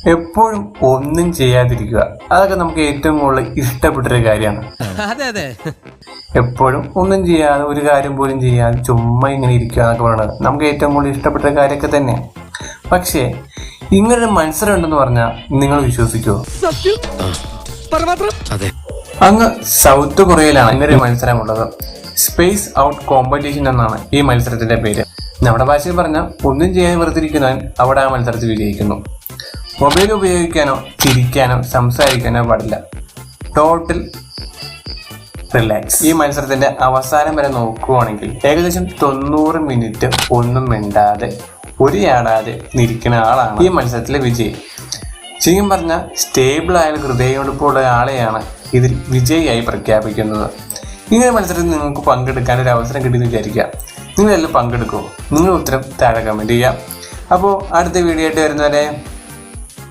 എപ്പോഴും ഒന്നും ചെയ്യാതിരിക്കുക, അതൊക്കെ നമുക്ക് ഏറ്റവും കൂടുതൽ ഇഷ്ടപ്പെട്ടൊരു കാര്യമാണ്. എപ്പോഴും ഒന്നും ചെയ്യാതെ ഒരു കാര്യം പോലും ചെയ്യാതെ ചുമ്മാ ഇങ്ങനെ ഇരിക്കുക എന്നൊക്കെ പറയുന്നത് നമുക്ക് ഏറ്റവും കൂടുതൽ ഇഷ്ടപ്പെട്ട കാര്യമൊക്കെ തന്നെയാണ്. പക്ഷേ ഇങ്ങനൊരു മത്സരം ഉണ്ടെന്ന് പറഞ്ഞാൽ നിങ്ങൾ വിശ്വസിക്കുമോ? അങ്ങ് സൗത്ത് കൊറിയയിലാണ് ഇങ്ങനൊരു മത്സരമുള്ളത്. സ്പേസ് ഔട്ട് കോമ്പറ്റീഷൻ എന്നാണ് ഈ മത്സരത്തിന്റെ പേര്. നമ്മുടെ ഭാഷയിൽ പറഞ്ഞാൽ ഒന്നും ചെയ്യാൻ വെറുതിരിക്കുന്നവൻ അവിടെ ആ മത്സരത്തിൽ വിജയിക്കുന്നു. മൊബൈൽ ഉപയോഗിക്കാനോ ചിരിക്കാനോ സംസാരിക്കാനോ പാടില്ല. Total relax. ഈ മത്സരത്തിന്റെ അവസാനം വരെ നോക്കുകയാണെങ്കിൽ ഏകദേശം 90 മിനിറ്റ് ഒന്നും മിണ്ടാതെ ഒരു യാടാതെ നിൽക്കുന്ന ആളാണ് ഈ മത്സരത്തിലെ വിജയി. ശരിക്കും പറഞ്ഞാൽ സ്റ്റേബിൾ ആയ ഹൃദയമെടുപ്പുള്ള ആളെയാണ് ഇതിൽ വിജയിയായി പ്രഖ്യാപിക്കുന്നത്. ഇങ്ങനെ മത്സരത്തിൽ നിങ്ങൾക്ക് പങ്കെടുക്കാൻ ഒരു അവസരം കിട്ടിയെന്ന് വിചാരിക്കുക. നിങ്ങളെല്ലാം പങ്കെടുക്കുമോ? നിങ്ങൾ ഉത്തരം താഴെ കമൻറ്റ് ചെയ്യാം. അപ്പോൾ അടുത്ത വീഡിയോ ആയിട്ട് വരുന്നവരെ